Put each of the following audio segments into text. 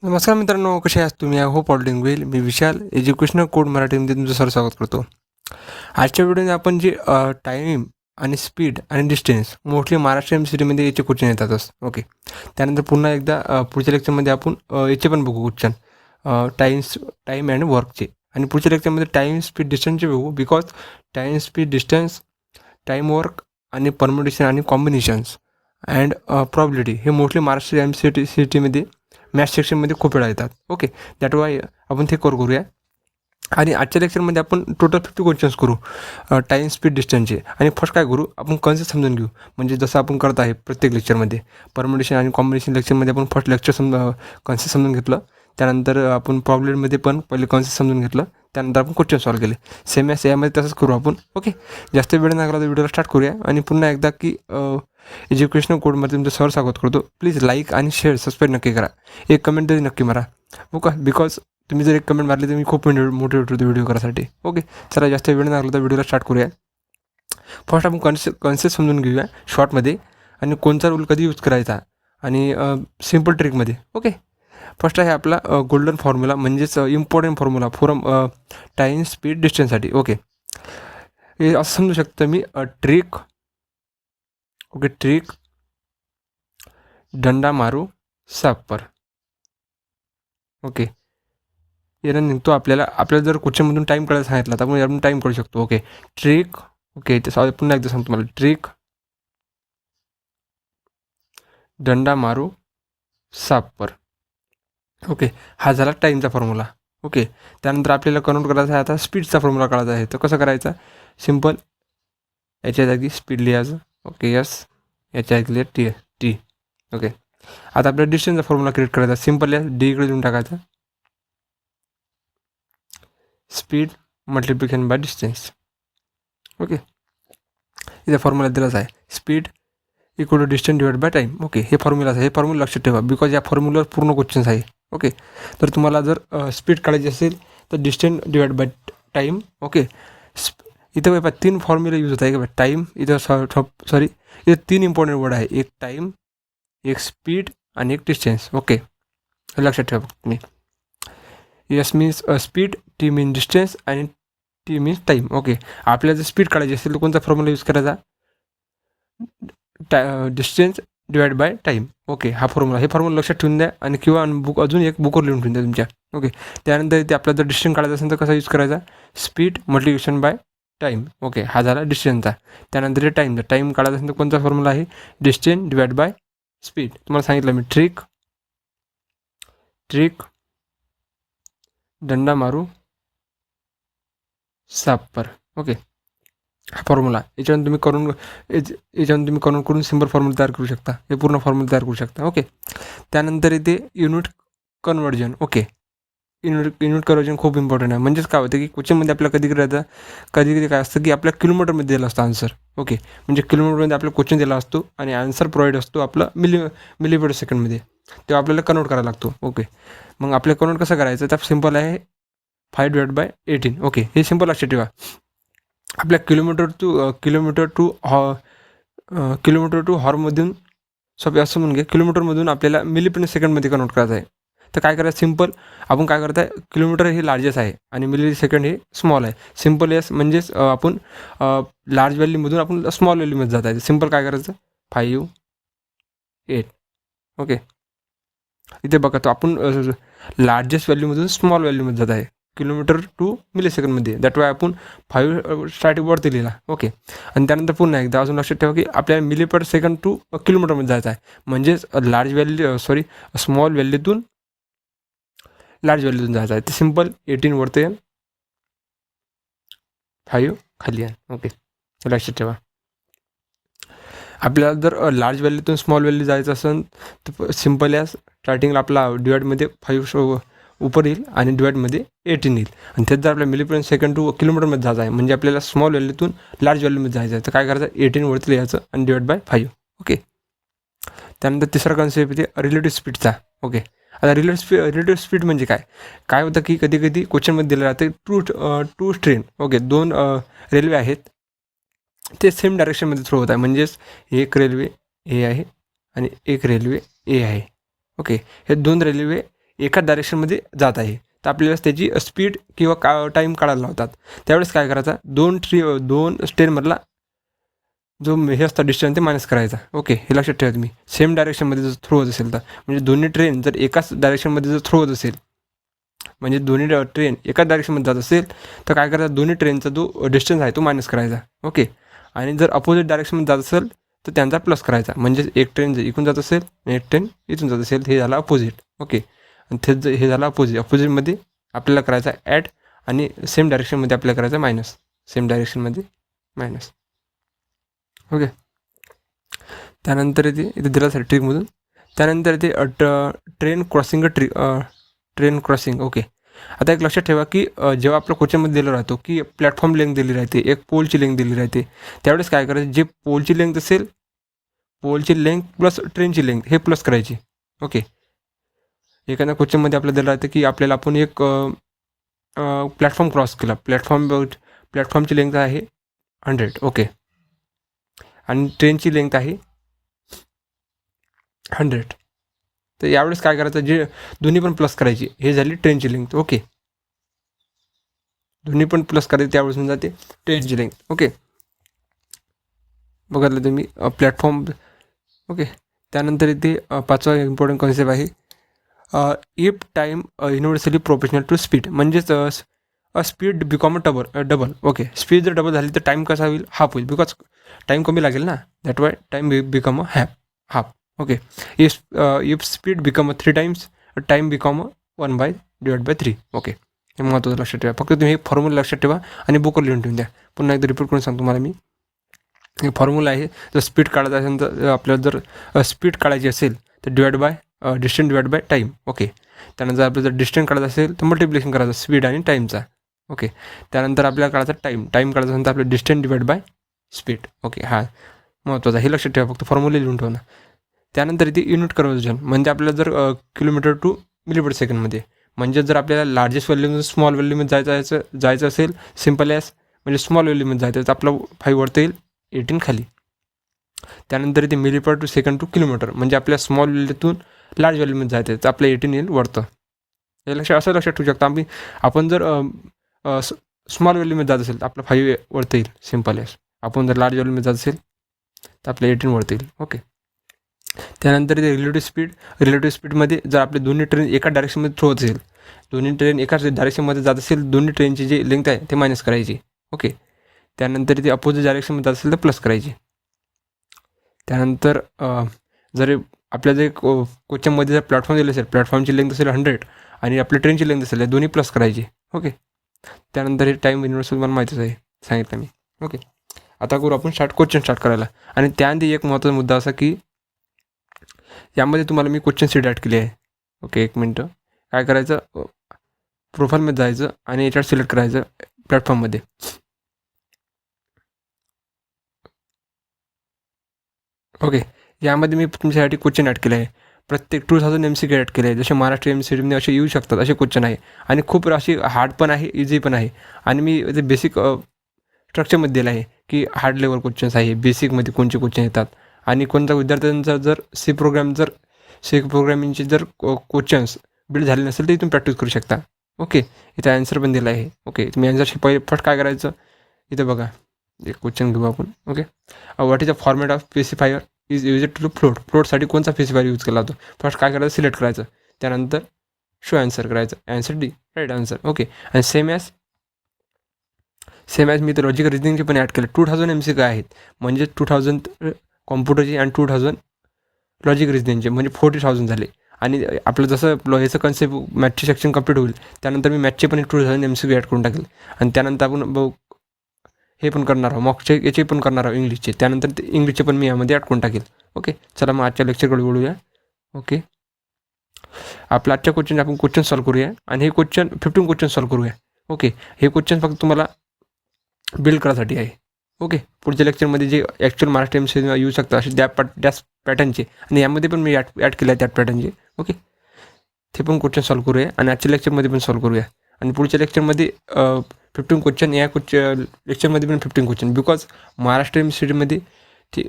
नमस्कार मित्रांनो, कसे आहात तुम्ही? I hope all doing well. Me Vishal, educational code मराठीमध्ये तुमचं स्वागत करतो. आजच्या व्हिडिओमध्ये आपण जे टाईम आणि स्पीड आणि डिस्टन्स मोस्टली महाराष्ट्र एमसीडीमध्ये याचे क्वेश्चन येतातच. ओके. त्यानंतर पुन्हा एकदा पुढच्या लेक्चरमध्ये आपण याचे पण बघू क्वेश्चन, टाईम अँड वर्कचे. आणि पुढच्या लेक्चरमध्ये टाईम स्पीड डिस्टन्सचे बघू, because time speed distance, time work आणि परम्युटेशन आणि कॉम्बिनेशन्स अँड प्रॉबिलिटी हे मोस्टली महाराष्ट्र एमसीडीमध्ये मॅथ्स सेक्शनमध्ये खूप वेळा येतात. ओके, दॅट वाय आपण ते करूया. आणि आजच्या लेक्चरमध्ये आपण टोटल 50 क्वेश्चन्स करू टाईम स्पीड डिस्टन्सचे. आणि फर्स्ट काय करू, आपण कन्सेप्ट समजून घेऊ. म्हणजे जसं आपण करत आहे प्रत्येक लेक्चरमध्ये, परम्युटेशन आणि कॉम्बिनेशन लेक्चरमध्ये आपण फर्स्ट कन्सेप्ट समजून घेतलं. त्यानंतर आपण प्रॉब्लेममध्ये पण पहिले कन्सेप्ट समजून घेतलं. त्यानंतर आपण क्वेश्चन सॉल्व केले. सेम यामध्ये तसंच करू आपण. ओके, जास्त वेळ न लागला तर व्हिडिओला स्टार्ट करूया. आणि पुन्हा एकदा की एज्युकेशनल कोडमध्ये तुमचं स्वागत करतो. प्लीज लाईक आणि शेअर, सबस्क्राईब नक्की करा. एक कमेंट तरी नक्की मारा. ओके, बिकॉज तुम्ही जर एक कमेंट मारली तर मी खूप मोटिवेट होतो व्हिडिओ करायसाठी. ओके, चला जास्त वेळ न लागला तर व्हिडिओला स्टार्ट करूया. फर्स्ट आपण कन्सेप्ट समजून घेऊया शॉर्टमध्ये, आणि कोणता रूल कधी यूज करायचा आणि सिम्पल ट्रिकमध्ये. ओके, फर्स्ट आहे आपला गोल्डन फॉर्म्युला, म्हणजेच important formula for time speed डिस्टन्ससाठी. ओके, हे असं समजू शकतं मी, ट्रिक. ओके, ट्रिक दंडा मारू सापर. ओके, यानं निघतो आपल्याला जर क्वेश्चनमधून टाईम काढायला सांगितला तर आपण यातून टाईम काढू शकतो. Okay, trick. ओके, ते पुन्हा एकदा सांगतो मला, ट्रिक दंडा मारू सापर. ओके, हा झाला टाईमचा फॉर्म्युला. ओके, त्यानंतर आपल्याला कन्वर्ट करायचा आहे आता स्पीडचा फॉर्म्युला काढायचा आहे. तर कसं करायचा, सिम्पल, याच्या जागी स्पीड लिहायचं. ओके, यस, याच्या जागी टी. ओके, आता आपल्याला डिस्टन्सचा फॉर्म्युला क्रिएट करायचा. सिम्पल या डी इकडे देऊन टाकायचा, speed multiplication by distance. Okay, इथे फॉर्म्युला दिलाच आहे, speed equal to distance divide by time. Okay, हे फॉर्म्युलाच आहे. हे फॉर्म्युला लक्षात ठेवा, बिकॉज या फॉर्म्युलावर पूर्ण क्वेश्चन्स आहे. ओके, तर तुम्हाला जर स्पीड काढायची असेल तर distance divide by time. Okay, इथं बघा 3 फॉर्म्युला यूज होत आहे का. टाईम इथं सॉरी इथं 3 इम्पॉर्टंट वर्ड आहे, एक टाईम, एक स्पीड आणि एक डिस्टन्स. ओके, लक्षात ठेवा तुम्ही. S means speed, T means distance आणि टी मीन्स टाईम. ओके, आपल्याला जर स्पीड काढायची असेल तर कोणता फॉर्म्युला यूज करायचा, distance divide by time. Okay, हा फॉर्म्युला, हे फॉर्म्युला लक्षात ठेवून द्या. आणि किंवा अजून एक बुकवर लिहून ठेवून द्या तुमच्या. ओके, त्यानंतर ते आपल्याला जर डिस्टन्स काढायचा असेल तर कसा यूज करायचा, speed multiplication by time. Okay, हा झाला डिस्टन्सचा. त्यानंतर हे टाईम, जर टाईम काढायचा असेल तर कोणता फॉर्म्युला आहे, डिस्टन्स डिवाइड बाय स्पीड. तुम्हाला सांगितलं मी, ट्रिक दंडा मारू सापर. ओके, हा फॉर्म्युला याच्यावरून तुम्ही करून सिम्पल फॉर्म्युला तयार करू शकता. हे पूर्ण फॉर्म्युला तयार करू शकता. ओके, त्यानंतर इथे unit conversion. Okay, unit conversion खूप इम्पॉर्टंट आहे. म्हणजेच काय होतं की क्वेश्चनमध्ये आपल्याला कधी काय असतं की आपल्या किलोमीटरमध्ये दिला असतो आन्सर. ओके, म्हणजे किलोमीटरमध्ये आपला क्वेश्चन दिला असतो आणि आन्सर प्रोव्हाइड असतो आपलं मिलीमीटर सेकंडमध्ये, तेव्हा आपल्याला कन्वर्ट करायला लागतो. ओके, मग आपल्याला कन्वर्ट कसं करायचं, तर सिम्पल आहे 5 डिवाइड बाय 18. ओके, हे सिम्पल लक्षात ठेवा. आपल्या किलोमीटर टू हॉर्ममधून असं म्हणून घ्या, किलोमीटरमधून आपल्याला मिलीमीटर सेकंडमध्ये कन्वर्ट करायचं आहे. तर काय करायचं, सिम्पल आपण काय करत आहे, किलोमीटर हे लार्जेस्ट आहे आणि मिली सेकंड हे स्मॉल आहे. सिम्पल यस, म्हणजेच आपण लार्ज व्हॅल्यूमधून आपण स्मॉल व्हॅल्यूमध्ये जात आहे. सिम्पल काय करायचं, 5, 8. ओके, इथे बघा तो आपण लार्जेस्ट व्हॅल्यूमधून स्मॉल व्हॅल्यूमध्ये जात आहे, किलोमीटर टू मिली सेकंडमध्ये. दॅट वाय आपण 5 स्टार्टिंग वरती लिहिला. ओके, आणि त्यानंतर पुन्हा एकदा अजून लक्षात ठेवा की आपल्याला मिलीमीटर सेकंड टू किलोमीटरमध्ये जायचं आहे. म्हणजेच स्मॉल व्हॅल्यूतून लार्ज व्हॅल्यूतून जायचं आहे. ते सिम्पल 18 वरती येईल, 5 खाली आहे. ओके, लक्षात ठेवा. आपल्याला जर लार्ज व्हॅल्यूतून स्मॉल व्हॅल्यू जायचं असेल तर सिम्पल या स्टार्टिंगला आपला डिवाइडमध्ये 5 ऊपर येईल आणि डिवाइडमध्ये 18 येईल. आणि त्यात जर आपल्याला मिलीमीटर सेकंड टू किलोमीटरमध्ये जायचं आहे, म्हणजे आपल्याला स्मॉल व्हॅल्यूतून लार्ज व्हॅल्यूमध्ये जायचं आहे, तर काय करायचं, 18 वरती लिहायचं आणि डिवाइड बाय 5. ओके, त्यानंतर तिसरा कन्सेप्ट आहे रिलेटिव्ह स्पीडचा. ओके, आता रिलेटिव्ह स्पीड म्हणजे काय होतं की कधी कधी क्वेश्चनमध्ये दिलं राहते टू ट्रेन. ओके, 2 रेल्वे आहेत, ते सेम डायरेक्शनमध्ये थ्रो होत आहे. म्हणजेच एक रेल्वे ए आहे आणि एक रेल्वे ए आहे. ओके, हे 2 रेल्वे एकाच डायरेक्शनमध्ये जात आहे, तर आपल्याला त्याची स्पीड किंवा टाईम काढायला लावतात. त्यावेळेस काय करायचा, दोन ट्रेनमधला जो हे असतं डिस्टन्स ते मायनस करायचा. ओके, हे लक्षात ठेवा तुम्ही. सेम डायरेक्शनमध्ये जर थ्रो होत असेल तर, म्हणजे दोन्ही ट्रेन जर एकाच डायरेक्शनमध्ये जर थ्रो होत असेल, म्हणजे दोन्ही ट्रेन एकाच डायरेक्शनमध्ये जात असेल, तर काय करायचं, दोन्ही ट्रेनचा जो डिस्टन्स आहे तो मायनस करायचा. ओके, आणि जर अपोजिट डायरेक्शनमध्ये जात असेल तर त्यांचा प्लस करायचा. म्हणजे एक ट्रेन जर इकडून जात असेल आणि एक ट्रेन इथून जात असेल, हे झालं अपोजिट. ओके, आणि हे झालं अपोजिटमध्ये आपल्याला करायचा ॲड, आणि सेम डायरेक्शनमध्ये आपल्याला करायचा मायनस. सेम डायरेक्शनमध्ये मायनस. ओके, त्यानंतर इथे दिलं असेल ट्रिकमधून. त्यानंतर इथे ट्रेन क्रॉसिंग. ओके, आता एक लक्षात ठेवा की जेव्हा आपल्या क्वेश्चनमध्ये दिलं राहतो की प्लॅटफॉर्म लेंथ दिली राहते, एक पोलची लेंथ दिली राहते, त्यावेळेस काय करायचं, जे पोलची लेंथ असेल, पोलची लेंथ प्लस ट्रेनची लेंथ हे प्लस करायची. ओके, एखाद्या क्वेश्चनमध्ये आपल्याला दिलं राहतं की आपल्याला आपण एक प्लॅटफॉर्म क्रॉस केला, प्लॅटफॉर्मची लेंथ आहे 100. ओके, आणि ट्रेनची लेंथ आहे 100. तर यावेळेस काय करायचं, जे दोन्ही पण प्लस करायची, हे झाली ट्रेनची लेंथ. ओके, दोन्ही पण प्लस करायचे, त्यावेळेस होऊन जाते ट्रेनची लेंथ. ओके, बघितलं तुम्ही प्लॅटफॉर्म. ओके, त्यानंतर इथे पाचवा इम्पॉर्टंट कॉन्सेप्ट आहे if time universally proportional to speed. म्हणजेच speed become double. Okay, speed जर डबल झाली तर टाईम कसा होईल, हाफ होईल, बिकॉज टाईम कमी लागेल ना, that Y time become half. Okay, if speed become 3 times, time become 1/3. Okay, हे महत्त्वाचं लक्षात ठेवा. फक्त तुम्ही हे फॉर्म्युला लक्षात ठेवा आणि बुकवर लिहून ठेवून द्या. पुन्हा एकदा रिपीट करून सांगतो तुम्हाला मी. हे फॉर्म्युला आहे, जर स्पीड काढायचं असेल तर आपल्याला जर स्पीड काढायची असेल तर distance divide by time. Okay, त्यानंतर आपल्याला जर डिस्टन्स काढायचं असेल तर मल्टिप्लिकेशन करायचं स्पीड आणि टाईमचा. ओके, त्यानंतर आपल्याला काढायचा टाईम काढायचं असेल तर आपलं distance divide by speed. Okay, हा महत्त्वाचा, हे लक्षात ठेवा, फक्त फॉर्म्युला लिहून ठेवा. त्यानंतर इथे युनिट कन्व्हर्जन, म्हणजे आपल्याला जर किलोमीटर टू मिलीमीटर सेकंडमध्ये, म्हणजे जर आपल्याला लार्जेस्ट व्हॅल्यूमधून स्मॉल व्हॅल्यूमध्ये जायचं असेल, सिम्पल ॲस, म्हणजे स्मॉल व्हॅल्यूमध्ये जायचं तर आपलं 5 वरती येईल, 18 खाली. त्यानंतर इथे millimetre to second to kilometre, म्हणजे आपल्या स्मॉल व्हॅल्यूतून लार्ज व्हॅल्यूमध्ये जायचं तर आपलं 18 येईल वरतं. हे असं लक्षात ठेवू शकता. आपण जर स्मॉल व्हॅल्यूमध्ये जात असेल तर आपलं 5 वरती येईल, सिम्पल ॲस. आपण जर लार्ज व्हॅल्यूमध्ये जात असेल तर आपलं 18 वरती येईल. ओके, त्यानंतर इथे रिलेटिव्ह स्पीडमध्ये जर आपले दोन्ही ट्रेन एका डायरेक्शनमध्ये थ्रो होत असेल, दोन्ही ट्रेन एकाच डायरेक्शनमध्ये जात असेल, दोन्ही ट्रेनची जी लेंथ आहे ते मायनस करायची. ओके, त्यानंतर इथे अपोजिट डायरेक्शनमध्ये जात असेल तर प्लस करायची. त्यानंतर जर आपल्या जर क्वेश्चनमध्ये जर प्लॅटफॉर्म दिलं असेल, प्लॅटफॉर्मची लेंथ असेल 100 आणि आपल्या ट्रेनची लेंथ असेल, दोन्ही प्लस करायची. ओके, त्यानंतर हे टाईम युनिव्हर्सल मला माहितीच आहे, सांगितलं मी. ओके, आता करू आपण क्वेश्चन स्टार्ट करायला. आणि त्याआधी एक महत्त्वाचा मुद्दा असा की यामध्ये तुम्हाला मी क्वेश्चन सीट ॲड केली आहे. ओके, एक मिनटं. काय करायचं, प्रोफाईलमध्ये जायचं आणि याच्यावर सिलेक्ट करायचं प्लॅटफॉर्ममध्ये. ओके, यामध्ये मी तुमच्यासाठी क्वेश्चन ॲड केले आहे. प्रत्येक 2000 MCQ ॲड केले आहे. जसे महाराष्ट्र MCQमध्ये असे येऊ शकतात, असे क्वेश्चन आहे. आणि खूप अशी हार्ड पण आहे, इझी पण आहे. आणि मी ते बेसिक स्ट्रक्चरमध्ये दिलं आहे की हार्ड लेवल क्वेश्चन्स आहे, बेसिकमध्ये कोणते क्वेश्चन येतात, आणि कोणत्या विद्यार्थ्यांचा जर सी प्रोग्रामिंगचे जर क्वेश्चन्स बिल्ड झाले नसेल तर इथून प्रॅक्टिस करू शकता. ओके, इथे आन्सर पण दिला आहे. ओके, तुम्ही आन्सरशी पहिले फर्स्ट काय करायचं, इथे बघा एक क्वेश्चन घेऊ आपण. Okay, what is the format of specifier is use to फ्लोटसाठी कोणता स्पेसिफायर यूज केला जातो, फर्स्ट काय करायचं, सिलेक्ट करायचं. त्यानंतर शो आन्सर करायचं, answer D, right answer. Okay, आणि सेम ॲज मी तर लॉजिक रिजनिंगचे पण ॲड केले. 2000 MCQ आहेत, म्हणजे 2000 कॉम्प्युटरचे आणि 2000 लॉजिक रिजनिंगचे, म्हणजे 40,000 झाले. आणि आपलं जसं याचं कन्सेप्ट मॅथचे सेक्शन कंप्लीट होईल त्यानंतर मी मॅथचे पण 2000 MCQ ॲड करून टाकेल. आणि त्यानंतर आपण हे पण करणार आहोत, मॉकचे याचे पण करणार आहोत इंग्लिशचे, त्यानंतर ते इंग्लिशचे पण मी यामध्ये ॲड करून टाकेल. ओके, चला मग आजच्या लेक्चरकडे बोलूया. ओके, आपल्या आजच्या आपण क्वेश्चन सॉल्व करूया, आणि हे 15 क्वेश्चन सॉल्व करूया. ओके, हे क्वेश्चन फक्त तुम्हाला बिल्ड करायसाठी आहे. ओके, पुढच्या लेक्चरमध्ये जे ॲक्च्युअल महाराष्ट्र MCQ येऊ शकतात असे त्या पॅटर्नचे, आणि यामध्ये पण मी ॲड केलं आहे त्या पॅटर्नचे. ओके, ते पण क्वेश्चन सॉल्व करूया आणि आजच्या लेक्चरमध्ये पण सॉल्व करूया. आणि पुढच्या लेक्चरमध्ये 15 क्वेश्चन, या लेक्चरमध्ये पण 15 क्वेश्चन, बिकॉज महाराष्ट्र MCQमध्ये ते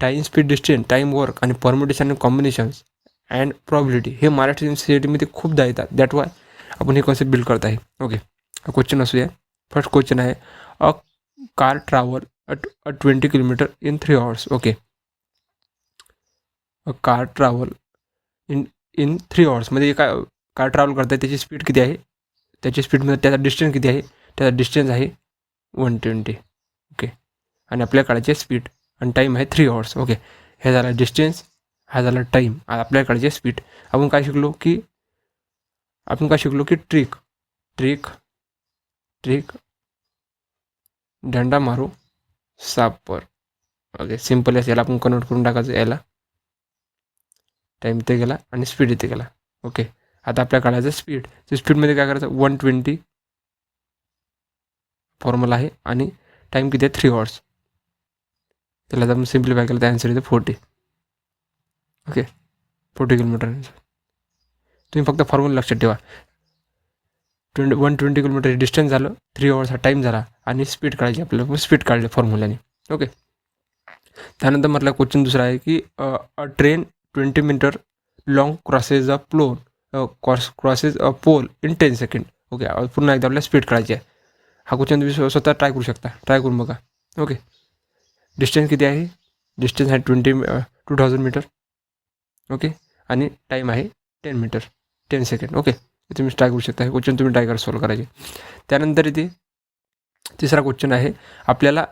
time, speed, distance, time, work आणि परम्युटेशन आणि कॉम्बिनेशन्स अँड प्रॉबिलिटी हे मराठी एम-सी-आय-टीमध्ये खूपदा येतात. दॅट वाय आपण हे कॉन्सेप्ट बिल्ड करत आहे. ओके, क्वेश्चन असूया. फर्स्ट क्वेश्चन आहे, a car travel at 20 kilometre in 3 hours. Okay, a car travel in 3 hours मध्ये एका कार ट्रॅव्हल करत आहे, त्याची स्पीड किती आहे, त्याची स्पीडमध्ये त्याचा डिस्टन्स किती आहे, त्याचा डिस्टन्स आहे 120. ओके, आणि आपल्या काळाची स्पीड आणि टाईम आहे 3 hours. ओके, हे झाला डिस्टन्स, हा झाला टाईम, आपल्या काळाची स्पीड. आपण काय शिकलो की ट्रिक ट्रिक ट्रिक डंडा मारू सापर. ओके, सिम्पल याला आपण कन्वर्ट करून टाकायचं, याला टाईम इथे गेला आणि स्पीड इथे गेला. ओके, आता आपल्या काढायचं स्पीड. स्पीडमध्ये काय करायचं, 120 फॉर्म्युला आहे आणि टाईम किती आहे 3 hours. त्याला जर आपण सिम्प्लिफाय केलं तर आन्सर येते 40. Okay, 40 kilometre. तुम्ही फक्त फॉर्म्युला लक्षात ठेवा. 120 किलोमीटर डिस्टन्स झालं, 3 hours हा टाईम झाला आणि स्पीड काढायची आपल्याला, स्पीड काढली फॉर्म्युल्याने. ओके, त्यानंतर म्हटलं क्वेश्चन दुसरा आहे की a train 20 metre long crosses a crosses a pole in 10 second. Okay, पुन्हा एकदा आपल्याला स्पीड काढायची आहे. हा क्वेश्चन तुम्ही स्वतः ट्राय करू शकता, ट्राय करून बघा. ओके, डिस्टन्स किती आहे, डिस्टन्स आहे 2000 मीटर. ओके, आणि टाईम आहे 10 सेकंड. ओके, तुम्ही ट्राय करू शकता, हे क्वेश्चन तुम्ही ट्राय करा सॉल्व करायचे. त्यानंतर इथे तिसरा क्वेश्चन आहे, आपल्याला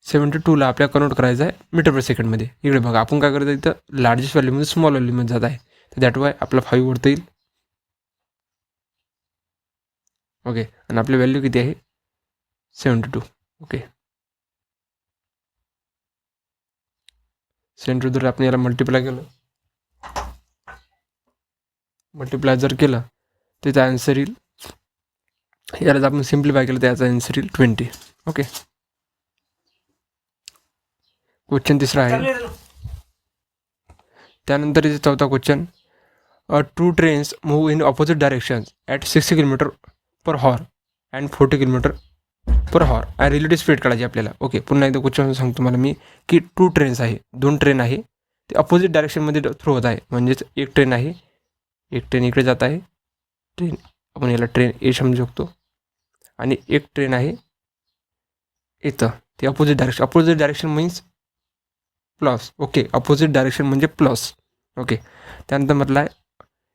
72ला आपल्याला कन्वर्ट करायचं आहे मीटर पर सेकंडमध्ये. इकडे बघा, आपण काय करतो, इथं लार्जेस्ट व्हॅल्यूमध्ये स्मॉल व्हॅल्यूमध्ये जात आहे, तर दॅट वाय आपला 5 वरती येईल. ओके, आणि आपली व्हॅल्यू किती आहे 72. ओके, 72 जर आपण याला मल्टिप्लाय जर केलं तर त्याचा आन्सर येईल, याला जर आपण सिम्प्लिफाय केलं तर याचा आन्सर येईल 20. ओके, क्वेश्चन तिसरा आहे. त्यानंतर इथे चौथा question, 2 trains move in opposite direction at 60 kilometre per hour and 40 kilometre per hour आणि रिलेटिव्ह स्पीड काढायची आपल्याला. ओके, पुन्हा एकदा क्वेश्चन सांगतो मला मी की 2 ट्रेन्स आहे, 2 ट्रेन आहे, ते अपोजिट डायरेक्शनमध्ये थ्रू होत आहे. म्हणजेच एक ट्रेन आहे, एक ट्रेन इकडे जात आहे, ट्रेन आपण याला ट्रेन ए समजू शकतो, आणि एक ट्रेन आहे इथं, ते opposite direction means plus. Okay, opposite direction म्हणजे प्लस. ओके, त्यानंतर म्हटलं आहे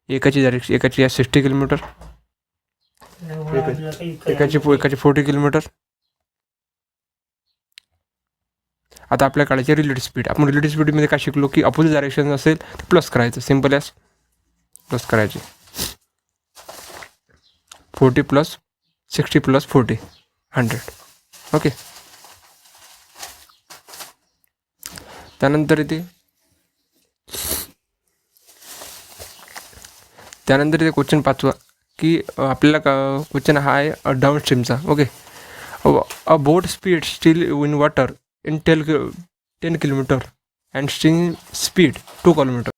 एकाची आहे 60 किलोमीटर, एकाची 40 किलोमीटर. आता आपल्या काळाची रिलेटिव्ह स्पीड. आपण रिलेटिव्ह स्पीडमध्ये काय शिकलो की अपोजिट डायरेक्शन असेल तर प्लस करायचं, सिम्पल ॲज प्लस करायचे. 40 + 60 + 40 100. ओके, त्यानंतर इथे क्वेश्चन 5वा की आपल्याला क्वेश्चन हा आहे डाऊनस्ट्रीमचा. Okay, a boat speed still in water in 10 kilometre and stream speed 2 kilometre.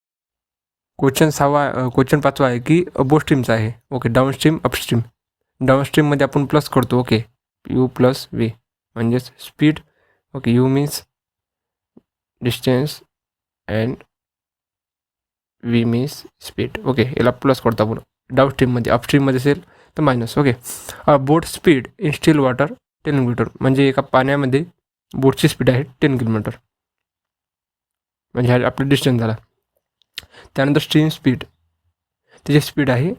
Question 5वा आहे की बोट स्ट्रीमचा आहे. Okay, downstream upstream. डाऊनस्ट्रीममध्ये आपण प्लस करतो. ओके, U + V म्हणजेच speed. Okay, U means distance and V means speed. Okay, याला plus करतो आपण डाऊनस्ट्रीममध्ये. अपस्ट्रीममध्ये असेल तर minus. Okay, boat speed in steel water 10 kilometre म्हणजे एका पाण्यामध्ये बोटची स्पीड आहे 10 किलोमीटर, म्हणजे हा आपला डिस्टन्स झाला. त्यानंतर स्ट्रीम स्पीड, त्याची स्पीड आहे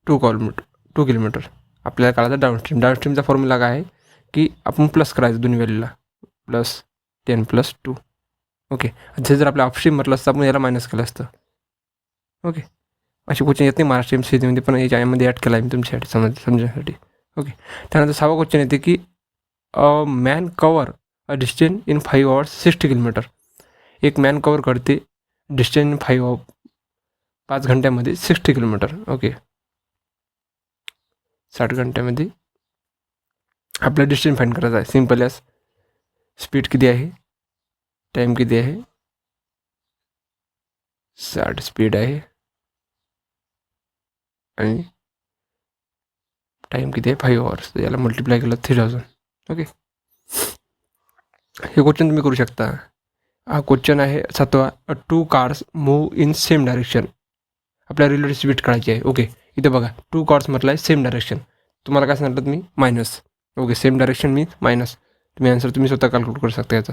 2 किलोमीटर. आपल्याला काढायचा डाऊनस्ट्रीमचा फॉर्म्युला काय आहे की आपण प्लस करायचं दोन्ही व्हॅल्यूला, +10 + 2. ओके, जर आपल्या अपस्ट्रीम म्हटलं असतं आपण याला मायनस केलं असतं. ओके, अशी क्वेश्चन येत नाही महाराष्ट्र एम-सी-आयमध्ये, पण याच्यामध्ये ॲड केला आहे मी तुमच्यासाठी समजण्यासाठी. ओके, त्यानंतर 6वा क्वेश्चन येते की a man cover a distance in 5 hours 60 kilometre. एक मॅन कवर करते डिस्टन्स इन 5 घंट्यामध्ये 60 किलोमीटर. ओके, 60 घंट्यामध्ये आपला डिस्टन्स फाईंड करायचा आहे. सिम्पल ॲज स्पीड किती आहे, टाईम किती आहे, 60 स्पीड आहे आणि टाईम किती आहे 5 hours. याला मल्टिप्लाय केलं 3000. ओके, हे क्वेश्चन तुम्ही करू शकता. हा क्वेश्चन आहे 7वा. 2 cars move in same direction. आपल्याला रिलेटिव्ह स्पीड काढायची आहे. ओके, इथे बघा 2 कार्स म्हटलं आहे सेम डायरेक्शन. तुम्हाला काय सांगितलं मी मायनस. ओके, सेम डायरेक्शन मी मायनस. तुम्ही आन्सर तुम्ही स्वतः कॅल्क्युलेट करू शकता याचा.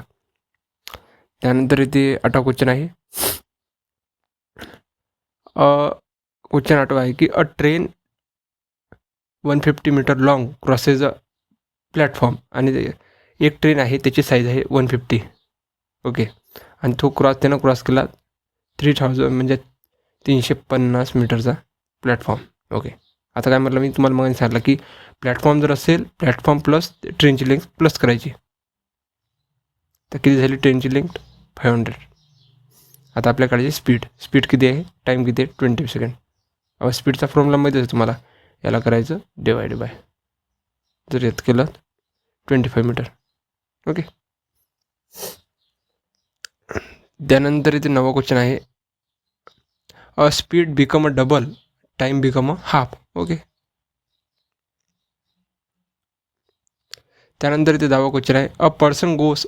त्यानंतर इथे 8वा क्वेश्चन आहे. क्वेश्चन 8वा आहे की a train 150 metre long crosses a platform. आणि एक ट्रेन आहे त्याची साईज आहे 150. ओके, आणि तो त्यानं क्रॉस केला 3000 म्हणजे 350 मीटरचा प्लॅटफॉर्म. ओके, आता काय म्हटलं मी तुम्हाला मग सांगितलं की प्लॅटफॉर्म जर असेल, प्लॅटफॉर्म प्लस ट्रेनची लेंथ प्लस करायची, तर किती झाली ट्रेनची लेंथ 500. आता आपल्याकडे स्पीड किती आहे, टाईम किती आहे 20 सेकंड. स्पीडचा फॉर्म्युला माहिती आहे तुम्हाला, याला करायचं डिवाइड बाय, जर यात केलं 25 मीटर. ओके, त्यानंतर इथे 9वा क्वेश्चन आहे. A speed become a double, time become a half. Okay, त्यानंतर इथे 10वा क्वेश्चन आहे. A person goes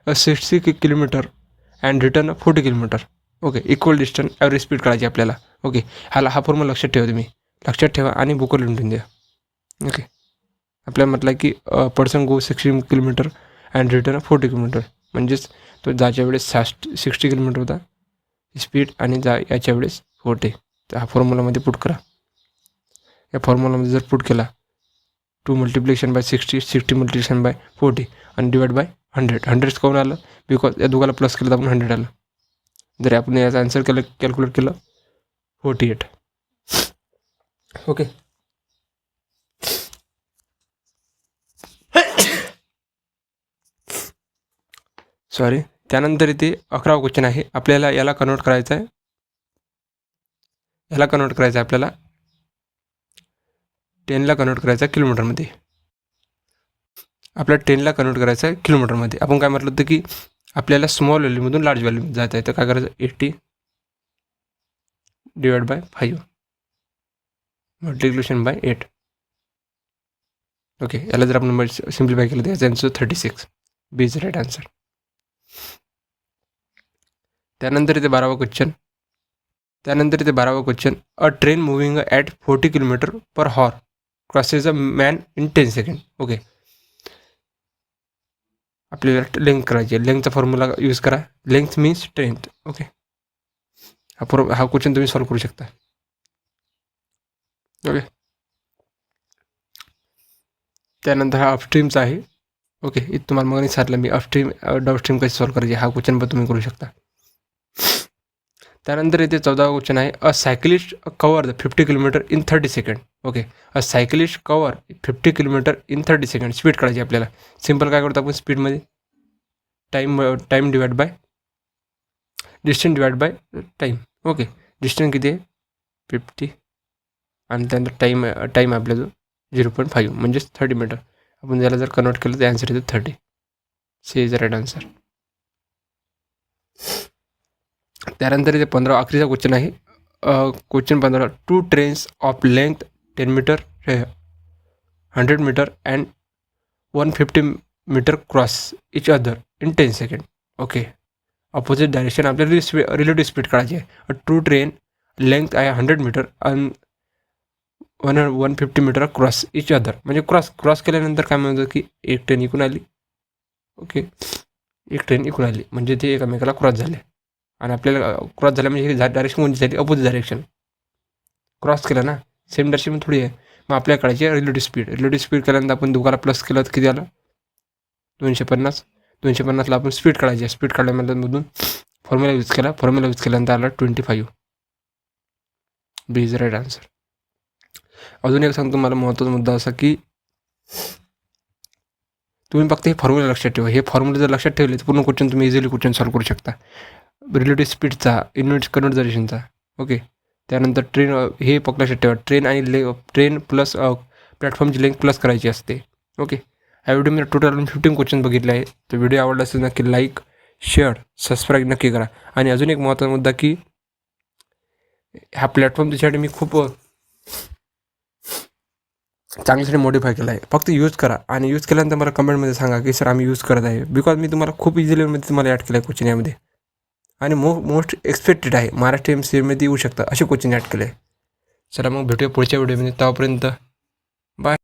60 kilometre and return 40 kilometre. Okay, equal distance average speed काढायची आपल्याला. ओके, हा फॉर्म्युला लक्षात ठेवा, तुम्ही लक्षात ठेवा आणि बुकवर लिहून द्या. ओके, आपल्याला म्हटलं की person go 60 kilometre and return 40 kilometre, म्हणजेच तो जायच्या वेळेस 60 किलोमीटर होता स्पीड आणि याच्या वेळेस 40. तर हा फॉर्म्युलामध्ये पुट करा. या फॉर्म्युलामध्ये जर पुट केला 2 मल्टिप्लिकेशन बाय 60 मल्टिप्लिकेशन बाय 40 आणि डिवाइड बाय 100 कोण आलं, बिकॉज या दोघाला प्लस केलं तर आपण 100 आलं. जर आपण याचा आन्सर कॅल्क्युलेट केलं 48. Okay, sorry. त्यानंतर इथे 11वा क्वेश्चन आहे. आपल्याला याला कन्वर्ट करायचं आहे, आपल्याला 10ला कन्वर्ट करायचं आहे किलोमीटरमध्ये. आपल्याला 10ला कन्वर्ट करायचं आहे किलोमीटरमध्ये. आपण काय म्हटलं होतं की आपल्याला स्मॉल व्हॅल्यूमधून लार्ज व्हॅल्यू जायचं आहे, तर काय करायचं 80 divide by 5 multiplication by 8. Okay, याला जर आपण सिम्प्लिफाय केलं तर याचा answer 36. B is right answer. त्यानंतर इथे 12वा question. A train moving at 40 kilometre per hour crosses a man in 10 second. Okay, आपल्याला लेंथ करायची आहे. लेंथचा फॉर्म्युला यूज करा. Length means strength. ओके, हा क्वेश्चन तुम्ही सॉल्व करू शकता. ओके, त्यानंतर हा अपस्ट्रीमचा आहे. ओके, इथं तुम्हाला मग सांगितलं मी अपस्ट्रीम डाऊनस्ट्रीम कशी सॉल्व करायची, हा क्वेश्चन पण तुम्ही करू शकता. त्यानंतर इथे 14वा क्वेश्चन आहे. A cyclist cover 50 kilometre in 30 second. Okay, a cyclist cover 50 kilometre in 30 second. Speed काढायची आपल्याला. सिम्पल काय करतो आपण स्पीडमध्ये time divide by distance divide by time. Okay, distance किती आहे 50 आणि त्यानंतर टाईम आपल्या जो 0.5 म्हणजेच 30 मीटर. आपण त्याला जर कन्वर्ट केलं तर आन्सर येतो 30. C is right answer. त्यानंतर इथे 15 अखेरीचा क्वेश्चन आहे. Question 15. 2 trains of length 10 metre 100 metre and 150 metre cross each other in 10 second. Okay, opposite direction आपल्याला रिलेटिव्ह स्पीड काढायची आहे. टू ट्रेन लेंथ आहे 100 मीटर आणि 150 मीटर क्रॉस इच अदर, म्हणजे क्रॉस केल्यानंतर काय म्हणतो की एक ट्रेन इकून आली. ओके, एक ट्रेन इकून आली म्हणजे ते एकमेकाला क्रॉस झाले. आणि आपल्याला क्रॉस झाल्या म्हणजे ही डायरेक्शन कोणती झाली, अपोजिट डायरेक्शन. क्रॉस केलं ना, सेम डायरेक्शन थोडी आहे. मग आपल्या काढायची रिलेटिव्ह स्पीड केल्यानंतर आपण दोघाला प्लस केलं तर किती आलं 250ला आपण स्पीड काढायची. स्पीड काढल्यामधून फॉर्म्युला यूज केल्यानंतर आला 25. बी इज राईट आन्सर. अजून एक सांगतो मला महत्त्वाचा मुद्दा असा की तुम्ही फक्त हे फॉर्म्युला लक्षात ठेवा. हे फॉर्म्युला जर लक्षात ठेवले तर पूर्ण क्वेश्चन तुम्ही इझिली क्वेश्चन सॉल्व करू शकता. रिलेटिव्ह स्पीडचा, युनिट कन्व्हर्जनचा. ओके, त्यानंतर ट्रेन हे फक्त लक्षात ठेवा. ट्रेन प्लस प्लॅटफॉर्मची लेंथ प्लस करायची असते. ओके, या व्हिडिओमध्ये टोटल 15 क्वेश्चन बघितले आहे. तर व्हिडिओ आवडला असेल नक्की लाईक, शेअर, सबस्क्राईब नक्की करा. आणि अजून एक महत्त्वाचा मुद्दा की हा प्लॅटफॉर्म त्याच्यासाठी मी खूप चांगल्यासाठी मॉडिफाय केला आहे. फक्त यूज करा आणि यूज केल्यानंतर मला कमेंटमध्ये सांगा की सर आम्ही यूज करत आहे. बिकॉज मी तुम्हाला खूप इझी लेवलमध्ये तुम्हाला ॲड केलं आहे कोचिंग यामध्ये आणि मोस्ट एक्सपेक्टेड आहे. महाराष्ट्र MCमध्ये येऊ शकतं असे कोचिंग ॲड केले आहे. चला मग भेटूया पुढच्या व्हिडिओमध्ये. तोपर्यंत बाय.